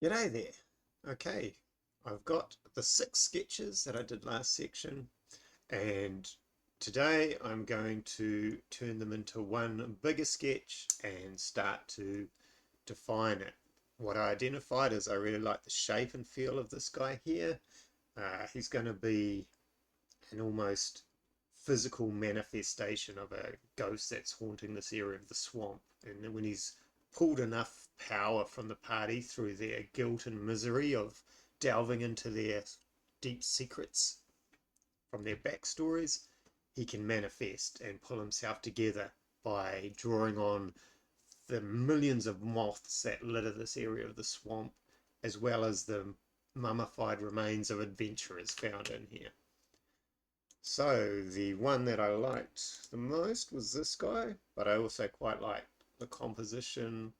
G'day there. Okay, I've got the 6 sketches that I did last section, and today I'm going to turn them into one bigger sketch and start to define it. What I identified is I really like the shape and feel of this guy here. He's going to be an almost physical manifestation of a ghost that's haunting this area of the swamp. And when he's pulled enough power from the party through their guilt and misery of delving into their deep secrets from their backstories, he can manifest and pull himself together by drawing on the millions of moths that litter this area of the swamp, as well as the mummified remains of adventurers found in here. So the one that I liked the most was this guy, but I also quite liked the composition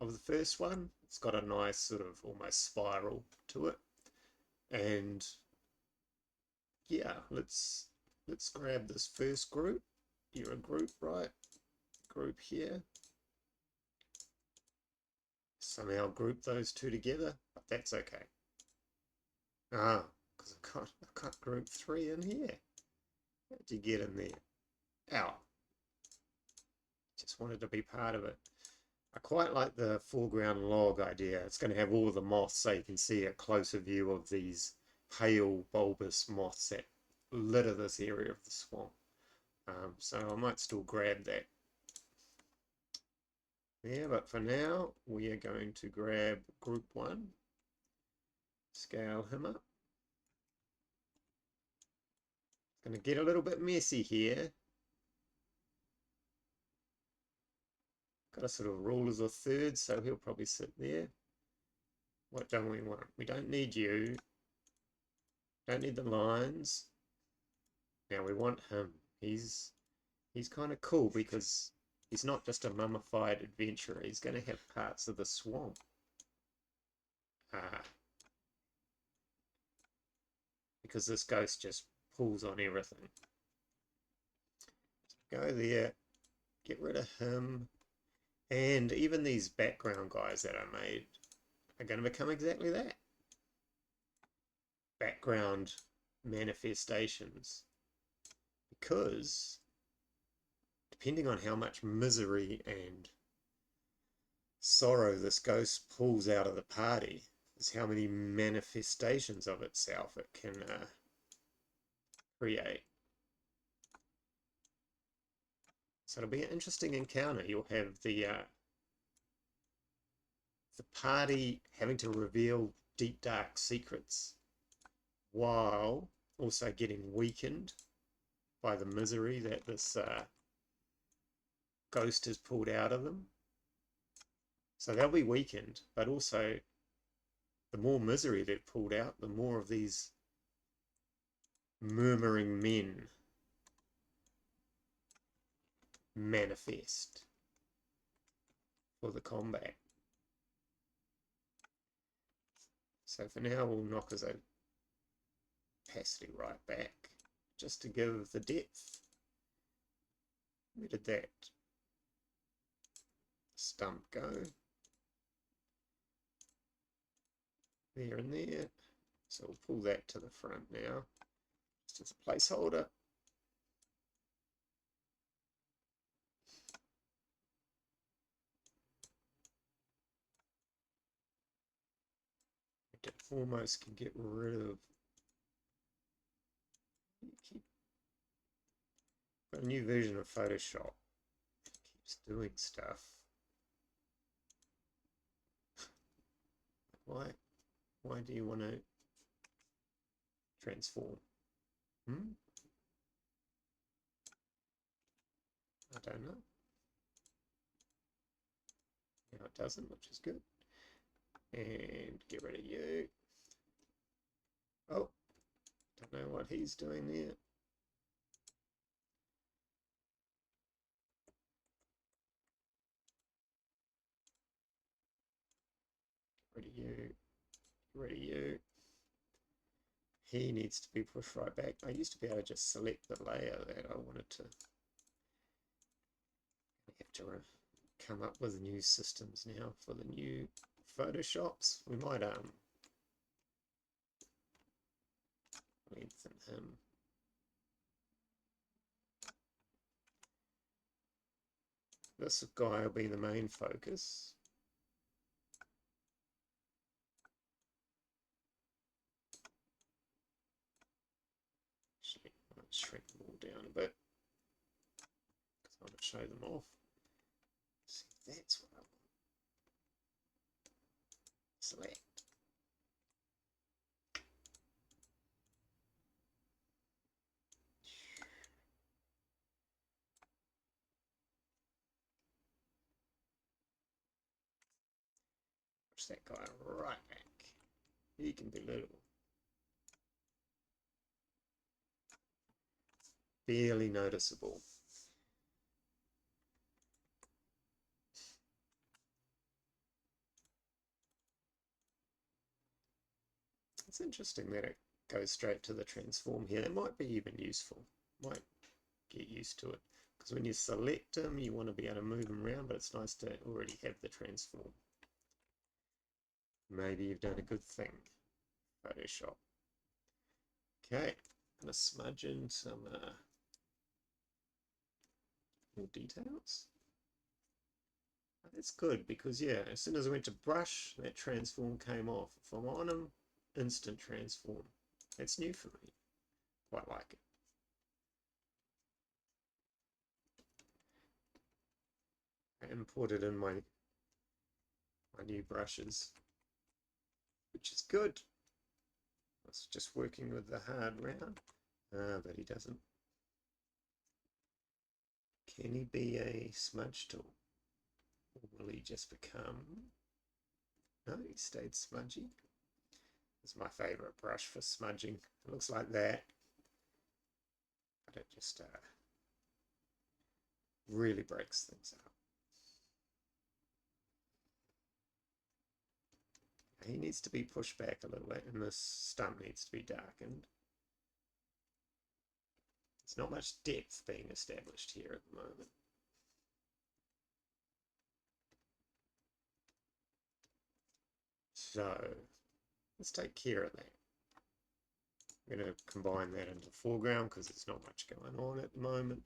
of the first one. It's got a nice sort of almost spiral to it. And yeah, let's grab this first group. You're a group, right? Group here. Somehow group those two together, but that's okay. Ah, because I can't group 3 in here. How'd you get in there? Ow. Just wanted to be part of it. I quite like the foreground log idea. It's going to have all of the moths so you can see a closer view of these pale bulbous moths that litter this area of the swamp. So I might still grab that. Yeah, but for now we are going to grab group 1, scale him up. It's going to get a little bit messy here. Got to sort of rule as a third, so he'll probably sit there. What don't we want? We don't need you. Don't need the lines. Now we want him. He's kind of cool because he's not just a mummified adventurer. He's going to have parts of the swamp. Because this ghost just pulls on everything. Go there. Get rid of him. And even these background guys that I made are going to become exactly that. Background manifestations. Because depending on how much misery and sorrow this ghost pulls out of the party is how many manifestations of itself it can create. So it'll be an interesting encounter. You'll have the party having to reveal deep dark secrets while also getting weakened by the misery that this ghost has pulled out of them. So they'll be weakened, but also the more misery they've pulled out, the more of these murmuring men manifest for the combat. So for now we'll knock his opacity right back just to give the depth. Where did that stump go? There and there. So we'll pull that to the front now, just as a placeholder. It almost can get rid of. Got a new version of Photoshop. It keeps doing stuff. Why do you want to transform? I don't know. Now it doesn't, which is good. And get rid of you. Oh, don't know what he's doing there. Get rid of you. Get rid of you. He needs to be pushed right back. I used to be able to just select the layer that I wanted to. I have to come up with new systems now for the new photoshops. We might lengthen him. This guy will be the main focus. Actually, I might shrink them all down a bit because I want to show them off. See, that's what I want. Select. Push that guy right back. He can be little. Barely noticeable. It's interesting that it goes straight to the transform here. It might be even useful. Might get used to it. Because when you select them, you want to be able to move them around, but it's nice to already have the transform. Maybe you've done a good thing, Photoshop. Okay, I'm going to smudge in some more details. That's good because, yeah, as soon as I went to brush, that transform came off. If I'm on them, instant transform. That's new for me. Quite like it. I imported in my new brushes, which is good. I was just working with the hard round, but he doesn't. Can he be a smudge tool? Or will he just become... No, he stayed smudgy. It's my favourite brush for smudging. It looks like that. But it just really breaks things up. He needs to be pushed back a little bit, and this stump needs to be darkened. There's not much depth being established here at the moment. So let's take care of that. I'm going to combine that into foreground because there's not much going on at the moment.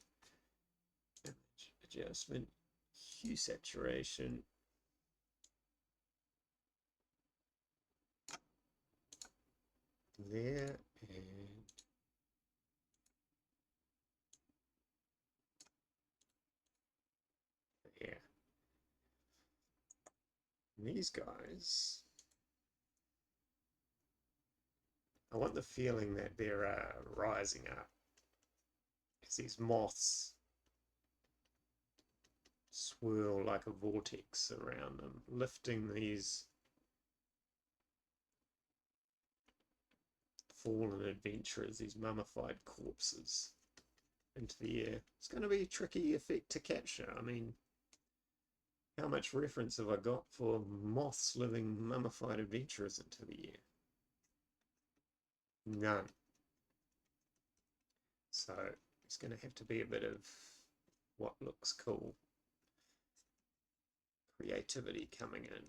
Image adjustment, hue saturation. There, and there. And these guys, I want the feeling that they're rising up as these moths swirl like a vortex around them, lifting these fallen adventurers, these mummified corpses, into the air. It's going to be a tricky effect to capture. I mean, how much reference have I got for moths living mummified adventurers into the air? None. So it's going to have to be a bit of what looks cool. Creativity coming in.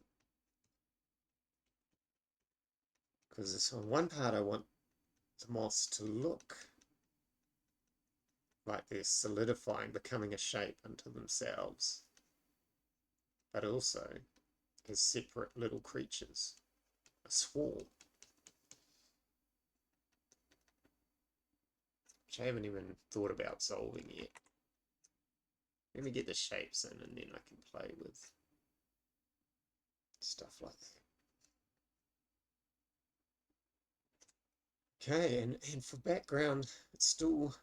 Because on one part I want the moths to look like they're solidifying, becoming a shape unto themselves, but also as separate little creatures, a swarm, which I haven't even thought about solving yet. Let me get the shapes in and then I can play with stuff like that. Okay, and for background, it's still,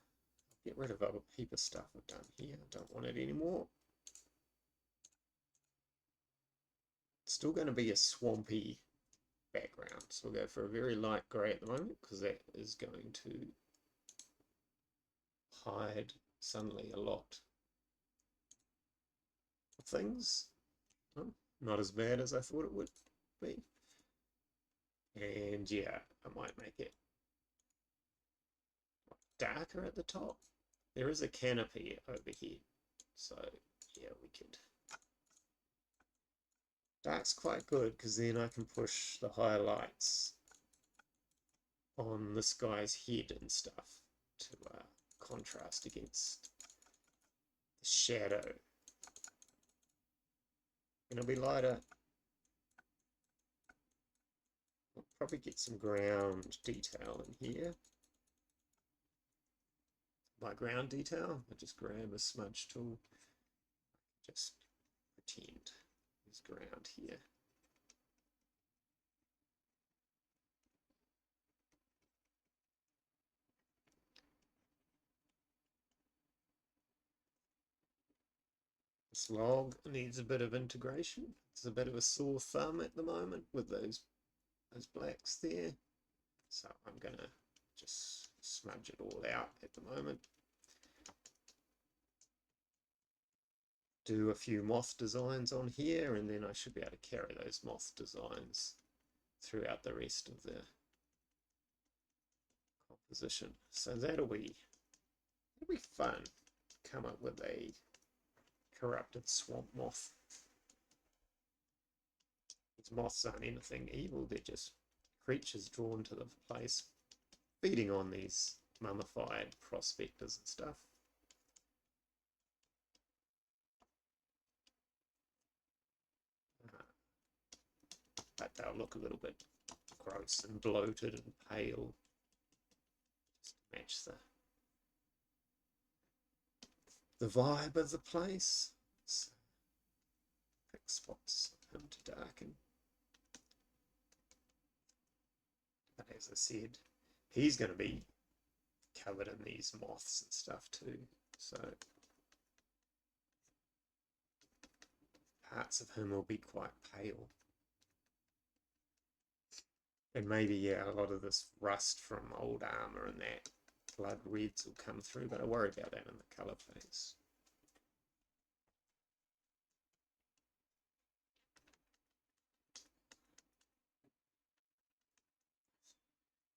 get rid of a heap of stuff I've done here. I don't want it anymore. It's still going to be a swampy background, so we'll go for a very light grey at the moment because that is going to hide suddenly a lot of things. Oh, not as bad as I thought it would be. And yeah, I might make it darker at the top. There is a canopy over here, so yeah, we could Dark's quite good because then I can push the highlights on this guy's head and stuff to contrast against the shadow. It'll be lighter. I'll probably get some ground detail in here. By ground detail, I just grab a smudge tool, just pretend there's ground here. This log needs a bit of integration. It's a bit of a sore thumb at the moment with those blacks there. So I'm gonna just smudge it all out at the moment. Do a few moth designs on here, and then I should be able to carry those moth designs throughout the rest of the composition. So that'll be fun. Come up with a corrupted swamp moth. These moths aren't anything evil, they're just creatures drawn to the place, feeding on these mummified prospectors and stuff. But they'll look a little bit gross and bloated and pale, just to match the vibe of the place. So pick spots for him to darken. But as I said, he's going to be covered in these moths and stuff too. So parts of him will be quite pale. And maybe, yeah, a lot of this rust from old armor and that blood reds will come through, but I worry about that in the color phase.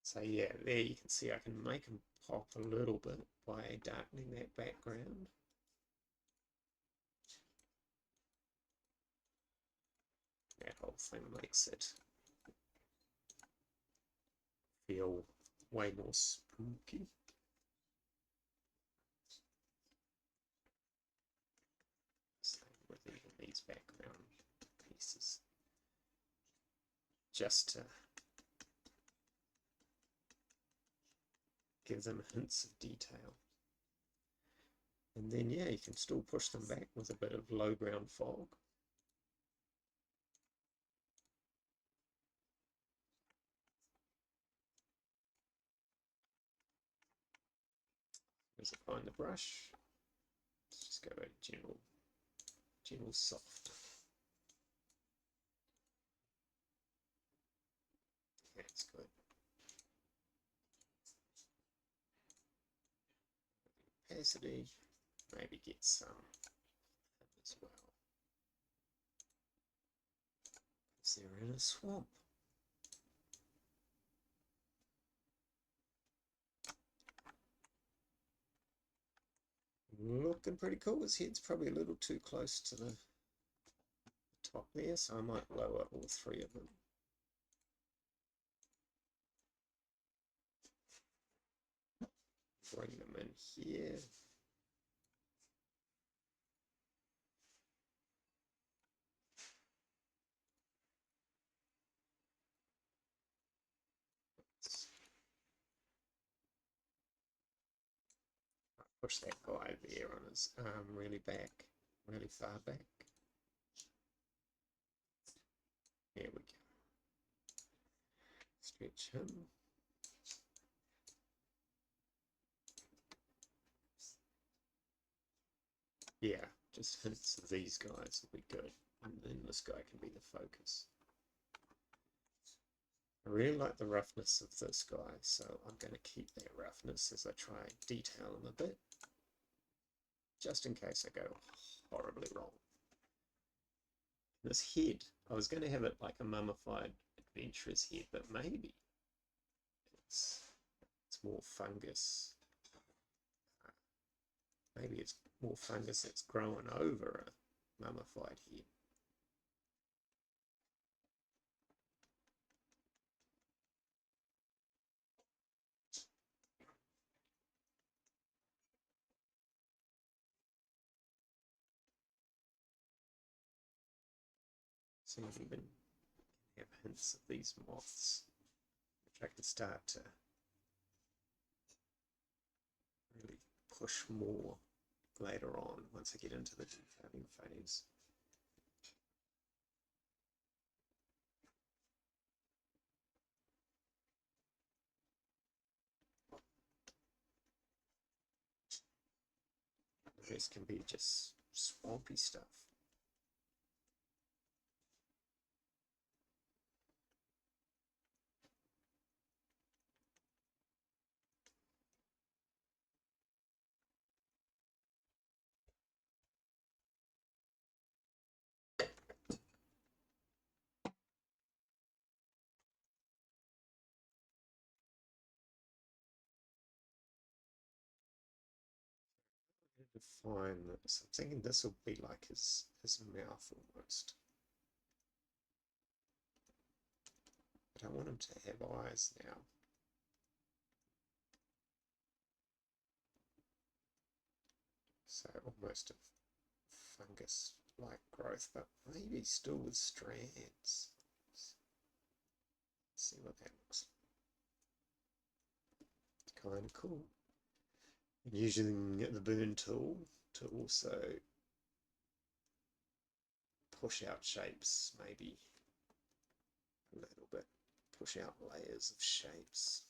So yeah, there you can see I can make them pop a little bit by darkening that background. That whole thing makes it feel way more spooky. Same with even these background pieces. Just to give them hints of detail. And then, yeah, you can still push them back with a bit of low ground fog. As I find the brush, let's just go a general soft. That's good. Opacity, maybe get some as well. Because they're in a swamp. Looking pretty cool. His head's probably a little too close to the top there, so I might lower all three of them. Bring them in here. Push that guy there on his arm really far back. There we go. Stretch him. Yeah, just hints of these guys will be good. And then this guy can be the focus. I really like the roughness of this guy, so I'm going to keep that roughness as I try and detail him a bit. Just in case I go horribly wrong. This head, I was going to have it like a mummified adventurer's head, but maybe it's more fungus. Maybe it's more fungus that's growing over a mummified head. So you even have hints of these moths, which I can start to really push more later on once I get into the detailing phase. The rest can be just swampy stuff. Define this. I'm thinking this will be like his mouth almost. But I want him to have eyes now. So almost a fungus-like growth, but maybe still with strands. Let's see what that looks like. Kind of cool. And using the burn tool to also push out shapes, maybe a little bit. Push out layers of shapes.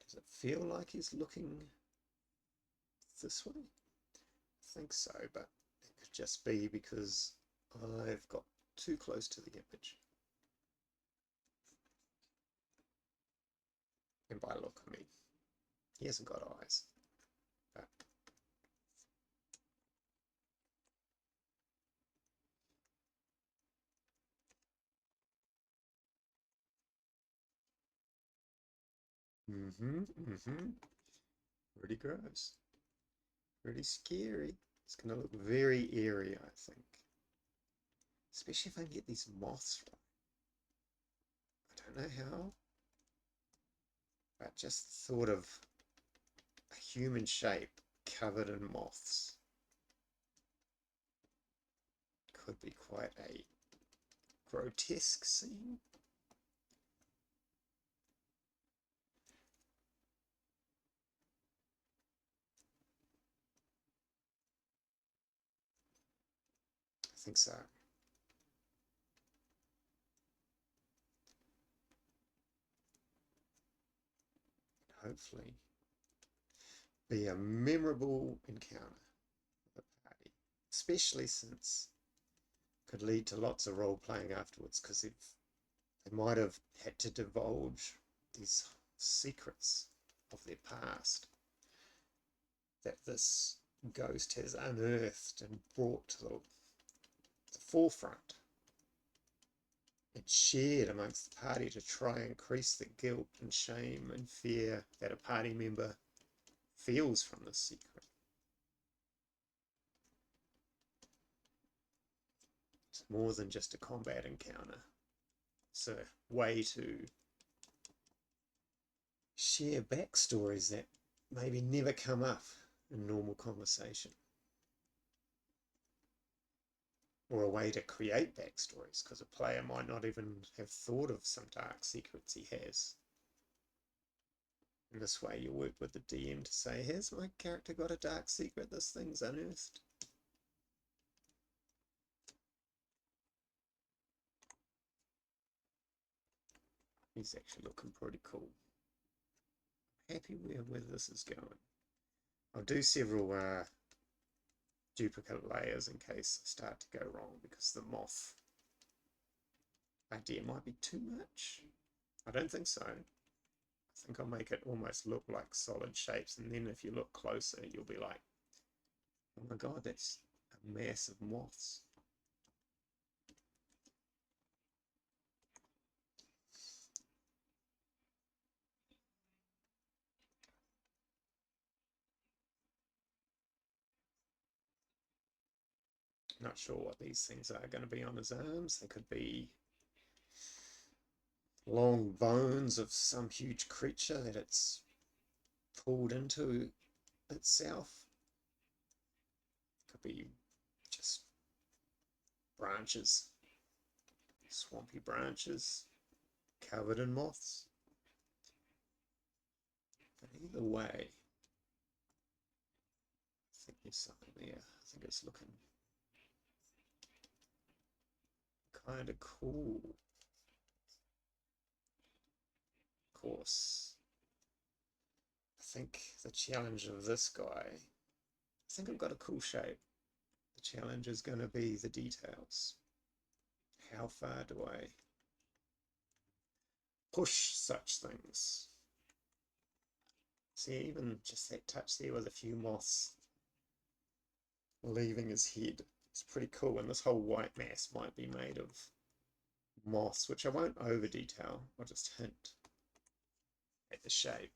Does it feel like he's looking this way? I think so, but it could just be because I've got too close to the image. And by look, I mean, he hasn't got eyes. But pretty gross. Pretty scary. It's going to look very eerie, I think. Especially if I can get these moths right. I don't know how. But just the thought of a human shape covered in moths could be quite a grotesque scene. I think so. Hopefully be a memorable encounter with the party, especially since it could lead to lots of role playing afterwards, because they might have had to divulge these secrets of their past that this ghost has unearthed and brought to the forefront and shared amongst the party to try and increase the guilt and shame and fear that a party member feels from this secret. It's more than just a combat encounter. It's a way to share backstories that maybe never come up in normal conversation. Or a way to create backstories, because a player might not even have thought of some dark secrets he has. In this way, you work with the DM to say, has my character got a dark secret this thing's unearthed? He's actually looking pretty cool. Happy where this is going. I'll do several duplicate layers in case I start to go wrong, because the moth idea might be too much. I don't think so. I think I'll make it almost look like solid shapes, and then if you look closer, you'll be like, oh my god, that's a mass of moths. Not sure what these things are going to be on his arms. They could be long bones of some huge creature that it's pulled into itself. Could be just branches, swampy branches covered in moths. But either way, I think there's something there. I think it's looking kind of cool. Of course, I think the challenge of this guy, I think I've got a cool shape. The challenge is going to be the details. How far do I push such things? See, even just that touch there with a few moths leaving his head. It's pretty cool, and this whole white mass might be made of moths, which I won't over detail. I'll just hint at the shape,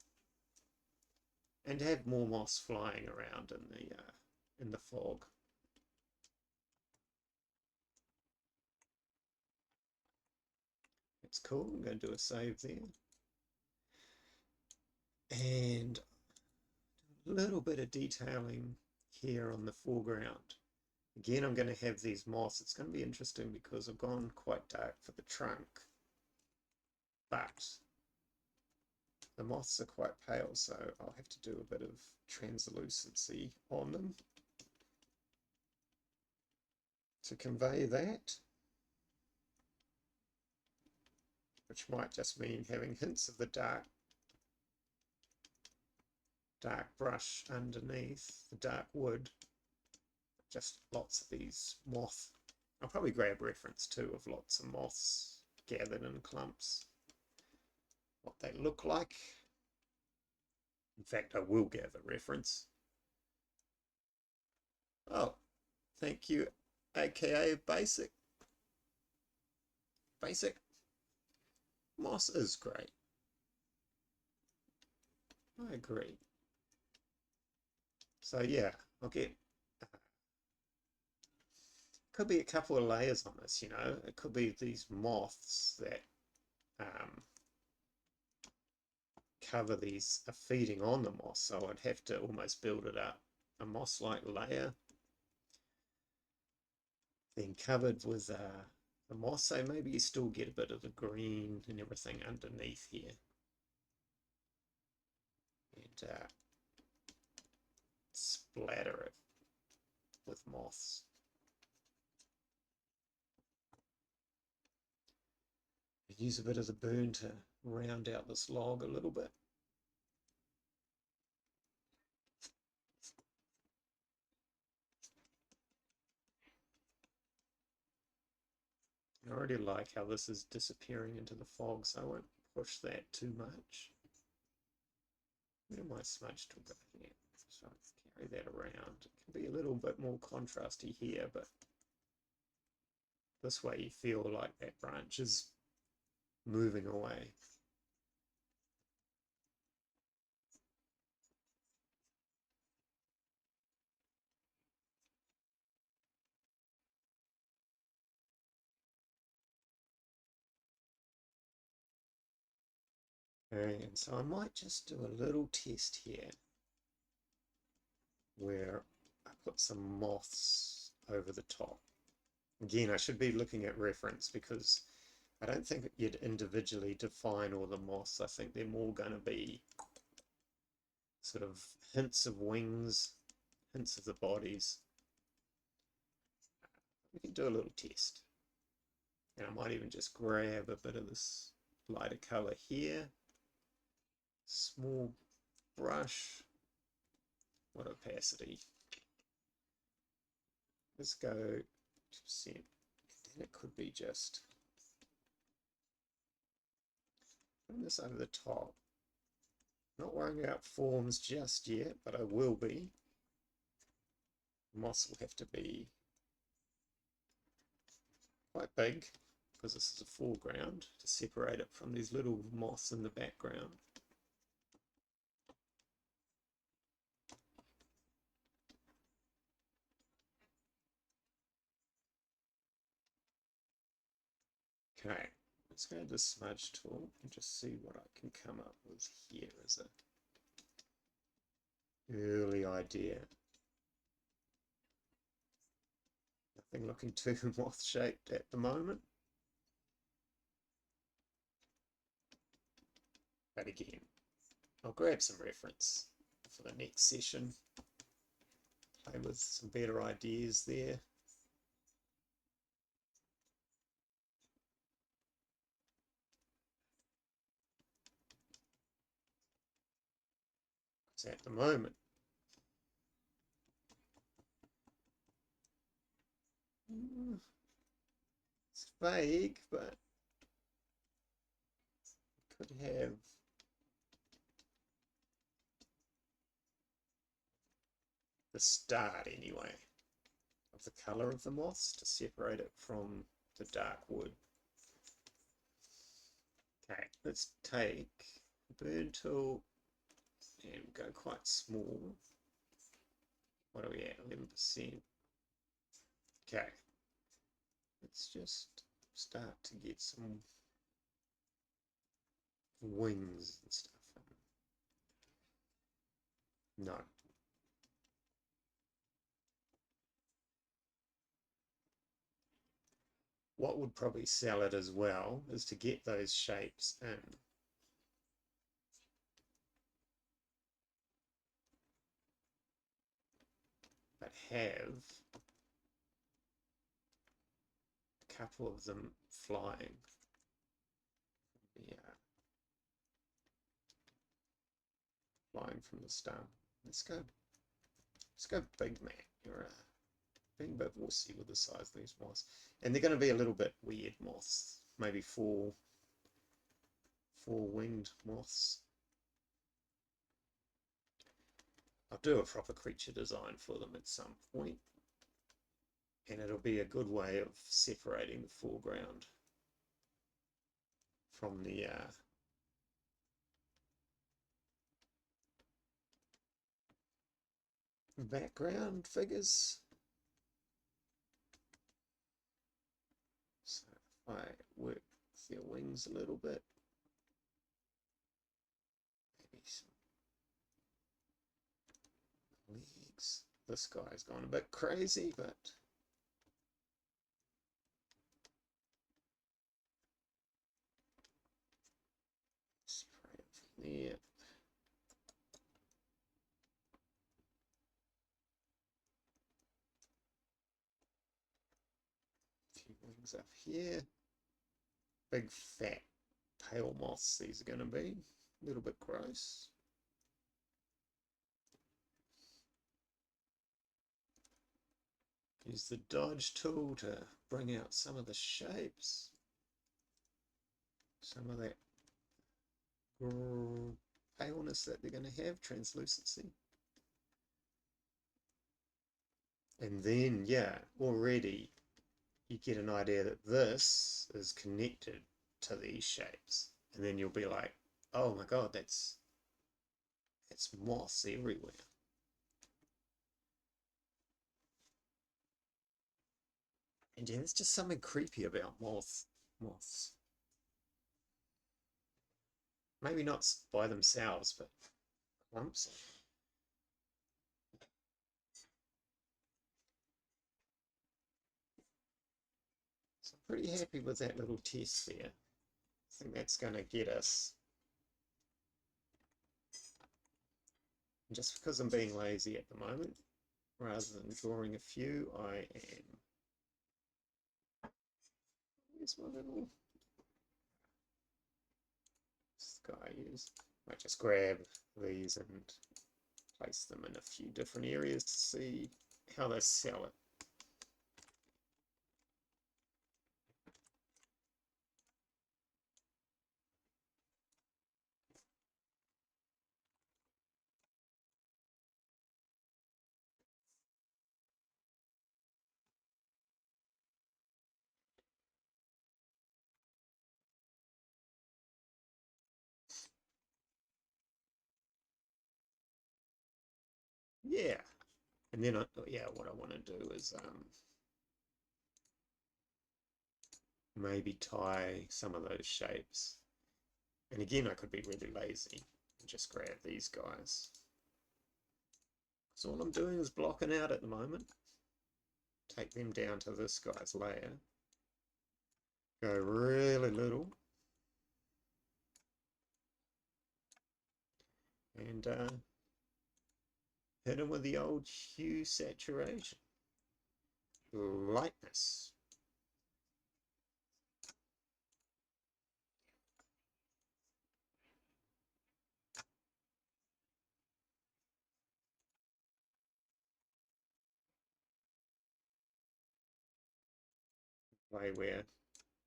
and have more moths flying around in the fog. It's cool. I'm going to do a save there, and a little bit of detailing here on the foreground. Again, I'm going to have these moths. It's going to be interesting because I've gone quite dark for the trunk, but the moths are quite pale, so I'll have to do a bit of translucency on them to convey that, which might just mean having hints of the dark brush underneath the dark wood. Just lots of these moth. I'll probably grab reference too of lots of moths gathered in clumps, what they look like. In fact, I will gather reference. Oh, thank you, aka Basic. Basic. Moss is great. I agree. So yeah, I'll get could be a couple of layers on this, you know. It could be these moths that cover these, are feeding on the moss, so I'd have to almost build it up, a moss-like layer, then covered with the moss, so maybe you still get a bit of the green and everything underneath here. And splatter it with moths. Use a bit of the burn to round out this log a little bit. I already like how this is disappearing into the fog, so I won't push that too much. Where my smudge tool go here? So carry that around. It can be a little bit more contrasty here, but this way you feel like that branch is moving away. Okay, and so I might just do a little test here where I put some moths over the top. Again, I should be looking at reference because I don't think you'd individually define all the moths. I think they're more going to be sort of hints of wings, hints of the bodies. We can do a little test. And I might even just grab a bit of this lighter color here. Small brush. What opacity? Let's go 2%. And then it could be just putting this over the top. Not worrying about forms just yet, but I will be. Moss will have to be quite big because this is a foreground to separate it from these little moths in the background. Okay, Let's grab the smudge tool and just see what I can come up with here as a early idea. Nothing looking too moth shaped at the moment. But again, I'll grab some reference for the next session. Play with some better ideas there. So at the moment, it's vague, but could have the start anyway of the color of the moths to separate it from the dark wood. Okay, let's take the burn tool and go quite small. What are we at? 11%. Okay, let's just start to get some wings and stuff. No. What would probably sell it as well is to get those shapes in. But have a couple of them flying. Yeah. Flying from the stem. Let's go big, man. You're being a bit wussy with the size of these moths. And they're going to be a little bit weird moths. Maybe four winged moths. I'll do a proper creature design for them at some point. And it'll be a good way of separating the foreground from the background figures. So if I work their wings a little bit, maybe some legs. This guy's gone a bit crazy, but separate it from there. Wings up here. Big fat pale moths these are going to be. A little bit gross. Use the dodge tool to bring out some of the shapes. Some of that paleness that they're going to have, translucency. And then, yeah, already you get an idea that this is connected to these shapes, and then you'll be like, oh my god, that's moss everywhere. And yeah, there's just something creepy about moths. Maybe not by themselves, but clumps. So I'm pretty happy with that little test there. I think that's going to get us. And just because I'm being lazy at the moment, rather than drawing a few, I am. Where's my little sky use? Might just grab these and place them in a few different areas to see how they sell it. Yeah, and then yeah, what I want to do is maybe tie some of those shapes. And again, I could be really lazy and just grab these guys. So all I'm doing is blocking out at the moment. Take them down to this guy's layer. Go really little. And hit him with the old hue saturation. Lightness. Way where,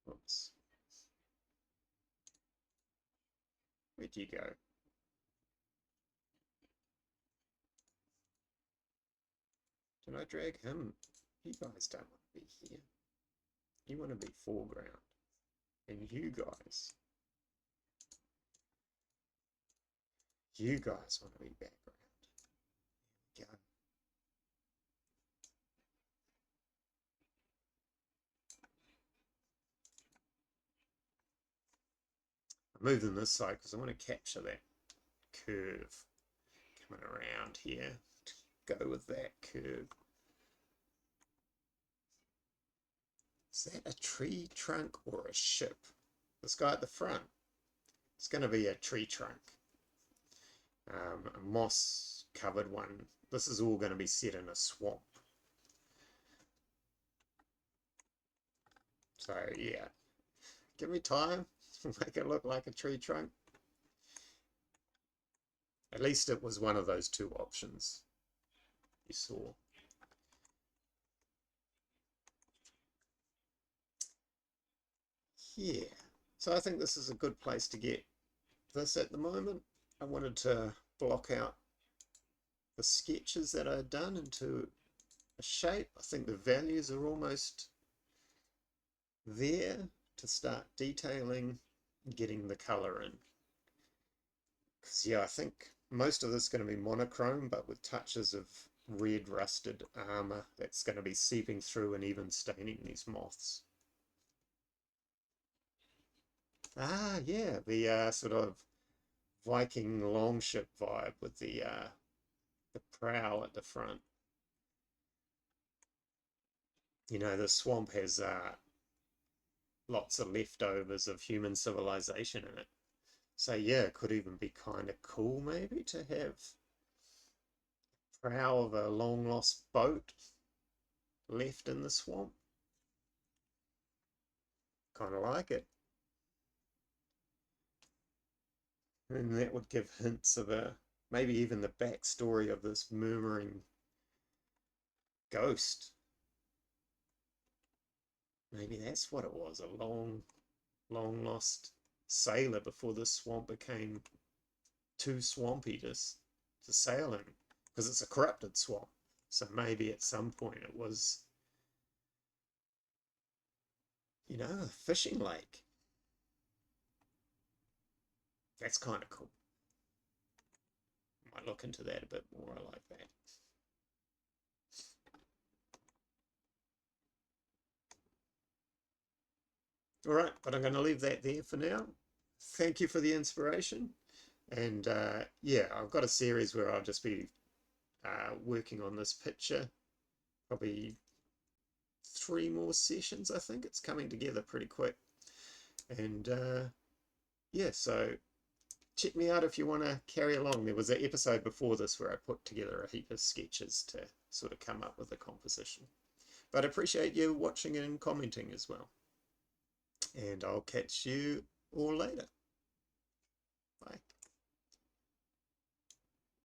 oops, where'd you go? Did I drag him? You guys don't want to be here. You want to be foreground. And you guys want to be background. There we go. I'm moving this side because I want to capture that curve coming around here. Go with that curve. Is that a tree trunk or a ship? This guy at the front, it's going to be a tree trunk. A moss covered one. This is all going to be set in a swamp. So yeah, give me time to make it look like a tree trunk. At least it was one of those two options you saw. Yeah, so I think this is a good place to get this at the moment. I wanted to block out the sketches that I'd done into a shape. I think the values are almost there to start detailing and getting the color in. Because yeah, I think most of this is going to be monochrome, but with touches of red rusted armor that's going to be seeping through and even staining these moths. Ah, yeah, the sort of Viking longship vibe with the prow at the front. You know, the swamp has lots of leftovers of human civilization in it. So yeah, it could even be kind of cool maybe to have prow of a long lost boat left in the swamp. Kind of like it. And that would give hints of maybe even the backstory of this murmuring ghost. Maybe that's what it was, a long lost sailor before the swamp became too swampy to sail in, because it's a corrupted swamp. So maybe at some point it was, you know, a fishing lake. That's kind of cool. Might look into that a bit more. I like that. All right, but I'm going to leave that there for now. Thank you for the inspiration. And yeah, I've got a series where I'll just be working on this picture. Probably 3 more sessions, I think. It's coming together pretty quick. And yeah, so check me out if you want to carry along. There was an episode before this where I put together a heap of sketches to sort of come up with a composition. But I appreciate you watching and commenting as well. And I'll catch you all later. Bye.